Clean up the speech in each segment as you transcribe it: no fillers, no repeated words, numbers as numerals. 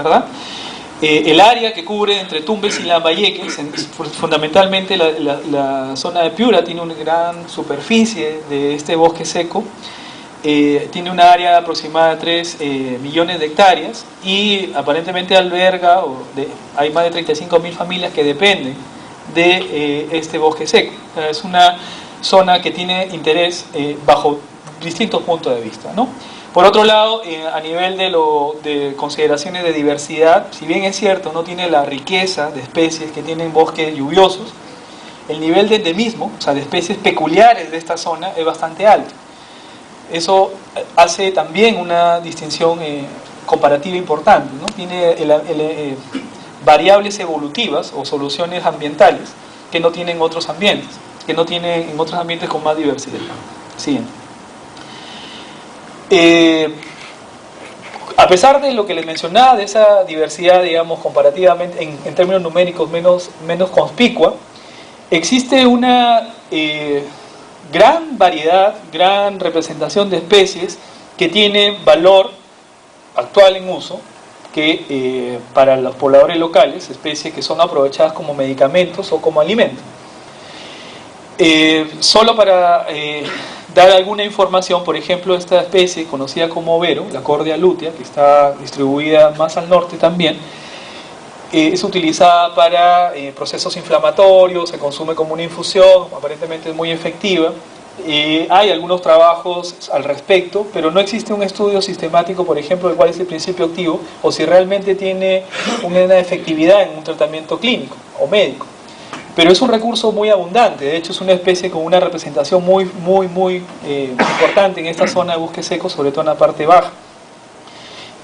¿verdad? El área que cubre entre Tumbes y Lambayeque, fundamentalmente la zona de Piura, tiene una gran superficie de este bosque seco. Tiene una área aproximada de 3 millones de hectáreas y aparentemente alberga, hay más de 35.000 familias que dependen de este bosque seco. Es una zona que tiene interés bajo distintos puntos de vista, ¿no? Por otro lado, a nivel de consideraciones de diversidad, si bien es cierto, no tiene la riqueza de especies que tienen bosques lluviosos, el nivel de endemismo, o sea, de especies peculiares de esta zona, es bastante alto. Eso hace también una distinción comparativa importante, ¿no? Tiene variables evolutivas o soluciones ambientales que no tienen otros ambientes, que no tienen en otros ambientes con más diversidad. Siguiente. A pesar de lo que les mencionaba, de esa diversidad, digamos, comparativamente, en términos numéricos menos conspicua, existe una gran variedad, gran representación de especies que tienen valor actual en uso, que para los pobladores locales, especies que son aprovechadas como medicamentos o como alimentos. Solo para dar alguna información, por ejemplo, esta especie conocida como overo, la Cordia lutea, que está distribuida más al norte también, es utilizada para procesos inflamatorios, se consume como una infusión, aparentemente es muy efectiva. Hay algunos trabajos al respecto, pero no existe un estudio sistemático, por ejemplo, de cuál es el principio activo o si realmente tiene una efectividad en un tratamiento clínico o médico. Pero es un recurso muy abundante, de hecho es una especie con una representación muy importante en esta zona de bosque seco, sobre todo en la parte baja.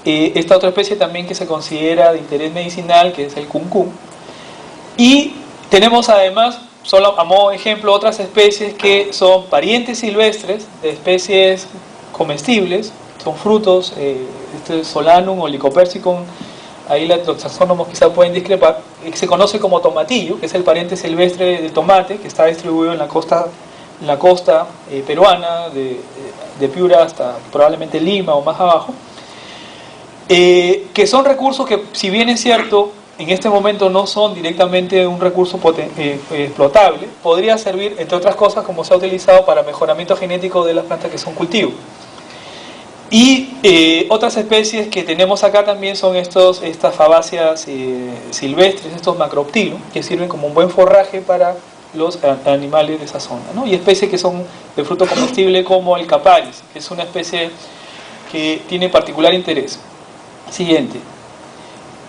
Esta otra especie también que se considera de interés medicinal, que es el cuncún. Y tenemos además, solo a modo de ejemplo, otras especies que son parientes silvestres de especies comestibles, son frutos, este Solanum o Lycopersicum, ahí los taxónomos quizá pueden discrepar, que se conoce como tomatillo, que es el pariente silvestre del tomate, que está distribuido en la costa peruana, de Piura hasta probablemente Lima o más abajo, que son recursos que, si bien es cierto, en este momento no son directamente un recurso explotable, podría servir, entre otras cosas, como se ha utilizado para mejoramiento genético de las plantas que son cultivos. Y otras especies que tenemos acá también son estas fabáceas silvestres, estos macroptilos, que sirven como un buen forraje para los animales de esa zona, ¿no? Y especies que son de fruto comestible como el caparis, que es una especie que tiene particular interés. Siguiente.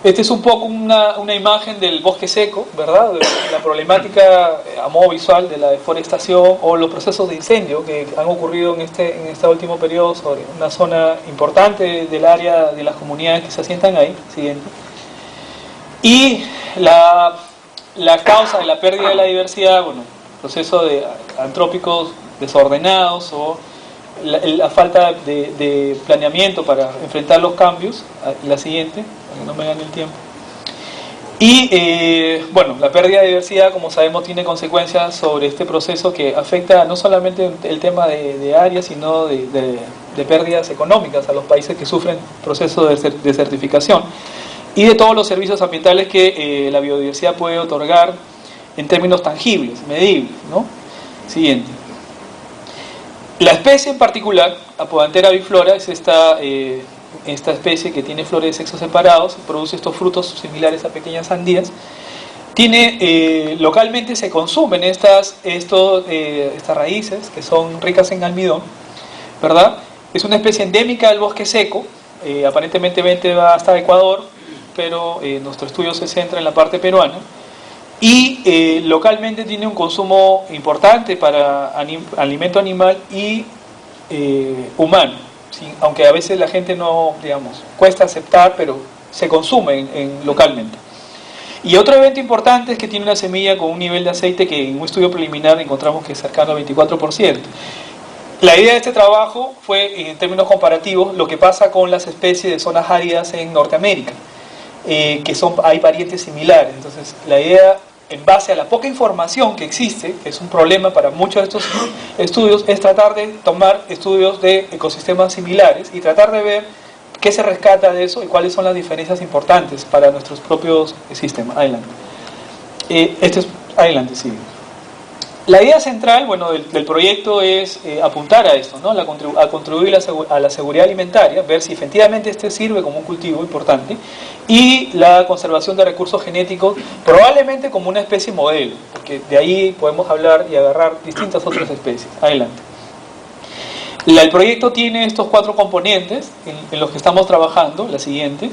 Esta es un poco una imagen del bosque seco, ¿verdad? De la problemática a modo visual de la deforestación o los procesos de incendio que han ocurrido en este último periodo sobre una zona importante del área de las comunidades que se asientan ahí. Siguiente. Y la causa de la pérdida de la diversidad, bueno, procesos antrópicos desordenados o la falta de planeamiento para enfrentar los cambios. La siguiente, para que no me gane el tiempo. Y bueno, la pérdida de diversidad, como sabemos, tiene consecuencias sobre este proceso que afecta no solamente el tema de áreas, sino de pérdidas económicas a los países que sufren procesos de desertificación y de todos los servicios ambientales que la biodiversidad puede otorgar en términos tangibles, medibles, ¿no? Siguiente. La especie en particular, Apodanthera biflora, es esta especie que tiene flores de sexos separados, produce estos frutos similares a pequeñas sandías. Localmente se consumen estas raíces que son ricas en almidón, ¿verdad? Es una especie endémica del bosque seco, aparentemente va hasta Ecuador, pero nuestro estudio se centra en la parte peruana. Y localmente tiene un consumo importante para alimento animal y humano, ¿sí? Aunque a veces la gente no, digamos, cuesta aceptar, pero se consume localmente. Y otro evento importante es que tiene una semilla con un nivel de aceite que en un estudio preliminar encontramos que es cercano al 24%. La idea de este trabajo fue, en términos comparativos, lo que pasa con las especies de zonas áridas en Norteamérica, hay parientes similares. Entonces, la idea, en base a la poca información que existe, que es un problema para muchos de estos estudios, es tratar de tomar estudios de ecosistemas similares y tratar de ver ¿Qué se rescata de eso y cuáles son las diferencias importantes para nuestros propios sistemas? Adelante. Adelante, sí. La idea central, bueno, del proyecto es apuntar a esto, ¿no? A contribuir a la seguridad alimentaria, ver si efectivamente este sirve como un cultivo importante, y la conservación de recursos genéticos, probablemente como una especie modelo, porque de ahí podemos hablar y agarrar distintas otras especies. Adelante. El proyecto tiene estos 4 componentes en los que estamos trabajando. La siguiente.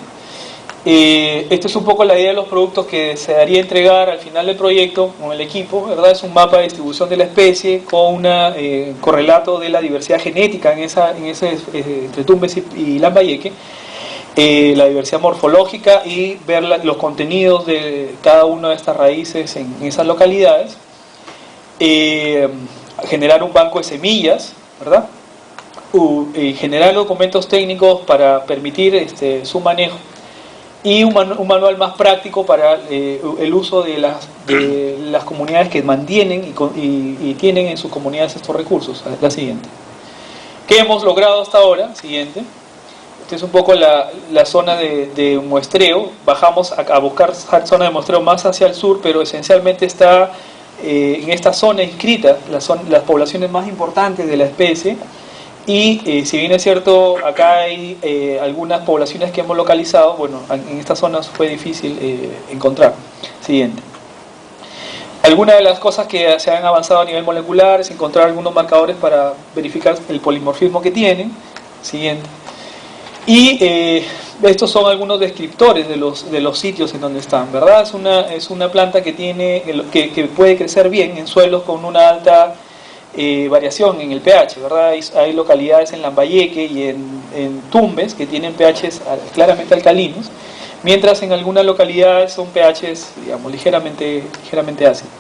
Esta es un poco la idea de los productos que desearía entregar al final del proyecto con el equipo, ¿verdad? Es un mapa de distribución de la especie con un correlato de la diversidad genética en ese entre Tumbes y Lambayeque, la diversidad morfológica y ver los contenidos de cada una de estas raíces en esas localidades, generar un banco de semillas, ¿verdad? Generar documentos técnicos para permitir su manejo, y un manual más práctico para el uso de las comunidades que mantienen y tienen en sus comunidades estos recursos. La siguiente. ¿Qué hemos logrado hasta ahora? Siguiente. Esta es un poco la zona de muestreo. Bajamos a buscar zona de muestreo más hacia el sur, pero esencialmente está en esta zona inscrita las poblaciones más importantes de la especie. Y si bien es cierto, acá hay algunas poblaciones que hemos localizado, bueno, en estas zonas fue difícil encontrar. Siguiente. Algunas de las cosas que se han avanzado a nivel molecular es encontrar algunos marcadores para verificar el polimorfismo que tienen. Siguiente. Y estos son algunos descriptores de los sitios en donde están, ¿verdad? Es una planta que puede crecer bien en suelos con una alta variación en el pH, ¿verdad? Hay localidades en Lambayeque y en Tumbes que tienen pHs claramente alcalinos, mientras en algunas localidades son pHs, digamos, ligeramente ácidos.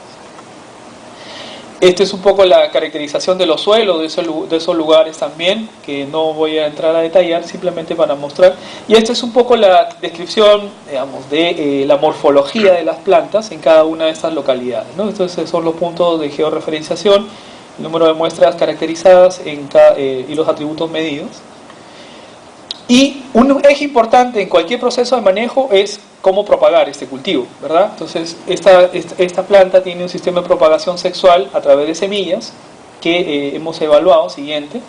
Esta es un poco la caracterización de los suelos de esos lugares también, que no voy a entrar a detallar, simplemente para mostrar. Y esta es un poco la descripción, digamos, de la morfología de las plantas en cada una de estas localidades, ¿no? Entonces son los puntos de georreferenciación, el número de muestras caracterizadas y los atributos medidos. Y un eje importante en cualquier proceso de manejo es cómo propagar este cultivo, ¿verdad? Entonces esta planta tiene un sistema de propagación sexual a través de semillas que hemos evaluado. Siguiente,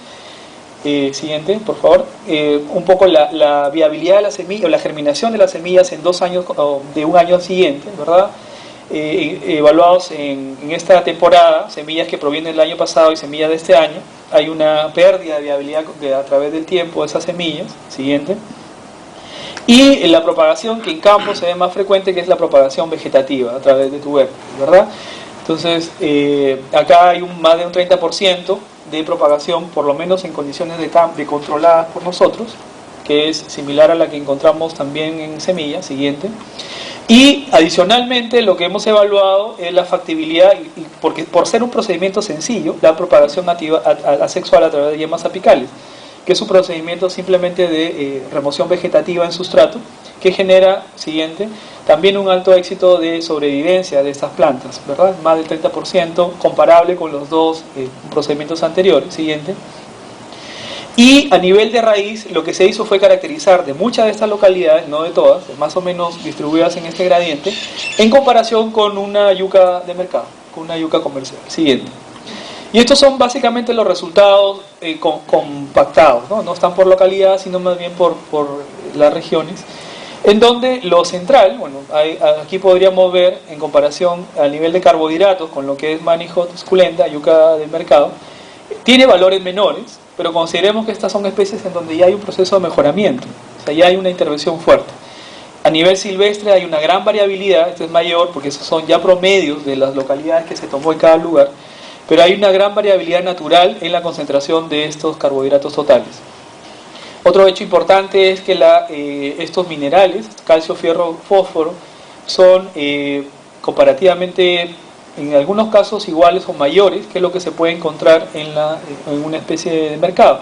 por favor. Un poco la viabilidad de la semilla o la germinación de las semillas en 2 años, o de un año al siguiente, ¿verdad? Evaluados en esta temporada, semillas que provienen del año pasado y semillas de este año. Hay una pérdida de viabilidad a través del tiempo de esas semillas. Siguiente. Y la propagación que en campo se ve más frecuente, que es la propagación vegetativa a través de tubérculos, ¿verdad? Entonces acá hay más de un 30% de propagación, por lo menos en condiciones de controladas por nosotros, que es similar a la que encontramos también en semillas. Siguiente. Y adicionalmente lo que hemos evaluado es la factibilidad, porque por ser un procedimiento sencillo, la propagación asexual a través de yemas apicales, que es un procedimiento simplemente de remoción vegetativa en sustrato, que genera, siguiente, también un alto éxito de sobrevivencia de estas plantas, ¿verdad? Más del 30%, comparable con los dos procedimientos anteriores. Siguiente. Y a nivel de raíz, lo que se hizo fue caracterizar de muchas de estas localidades, no de todas, más o menos distribuidas en este gradiente, en comparación con una yuca de mercado, con una yuca comercial. Siguiente. Y estos son básicamente los resultados compactados, ¿no? No están por localidad, sino más bien por las regiones, en donde lo central, bueno, aquí podríamos ver en comparación a nivel de carbohidratos con lo que es Manihot suculenta, yuca del mercado, tiene valores menores, pero consideremos que estas son especies en donde ya hay un proceso de mejoramiento, o sea, ya hay una intervención fuerte. A nivel silvestre hay una gran variabilidad, esto es mayor porque esos son ya promedios de las localidades que se tomó en cada lugar, pero hay una gran variabilidad natural en la concentración de estos carbohidratos totales. Otro hecho importante es que estos minerales, calcio, fierro, fósforo, son comparativamente, en algunos casos, iguales o mayores que lo que se puede encontrar en una especie de mercado.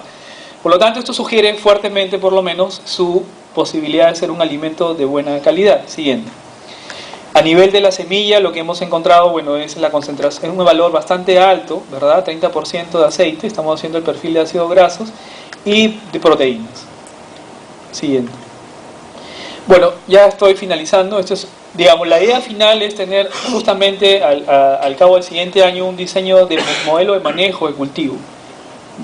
Por lo tanto, esto sugiere fuertemente, por lo menos, su posibilidad de ser un alimento de buena calidad. Siguiente. A nivel de la semilla, lo que hemos encontrado, bueno, es la concentración, es un valor bastante alto, ¿verdad? 30% de aceite, estamos haciendo el perfil de ácidos grasos y de proteínas. Siguiente. Bueno, ya estoy finalizando. Esto es, digamos, la idea final es tener justamente al cabo del siguiente año un diseño de modelo de manejo de cultivo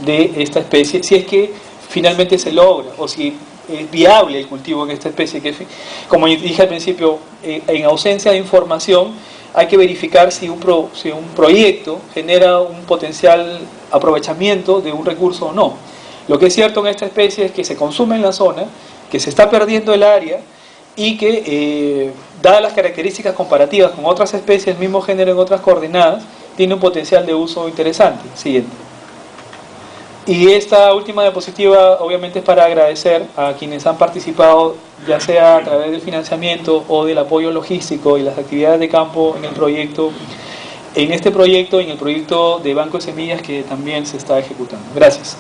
de esta especie, si es que finalmente se logra, o si es viable el cultivo en esta especie, que como dije al principio, en ausencia de información, hay que verificar si un proyecto genera un potencial aprovechamiento de un recurso o no. Lo que es cierto en esta especie es que se consume en la zona, que se está perdiendo el área y que, dadas las características comparativas con otras especies del mismo género en otras coordenadas, tiene un potencial de uso interesante. Siguiente. Y esta última diapositiva obviamente es para agradecer a quienes han participado, ya sea a través del financiamiento o del apoyo logístico y las actividades de campo en el proyecto, en este proyecto y en el proyecto de Banco de Semillas que también se está ejecutando. Gracias.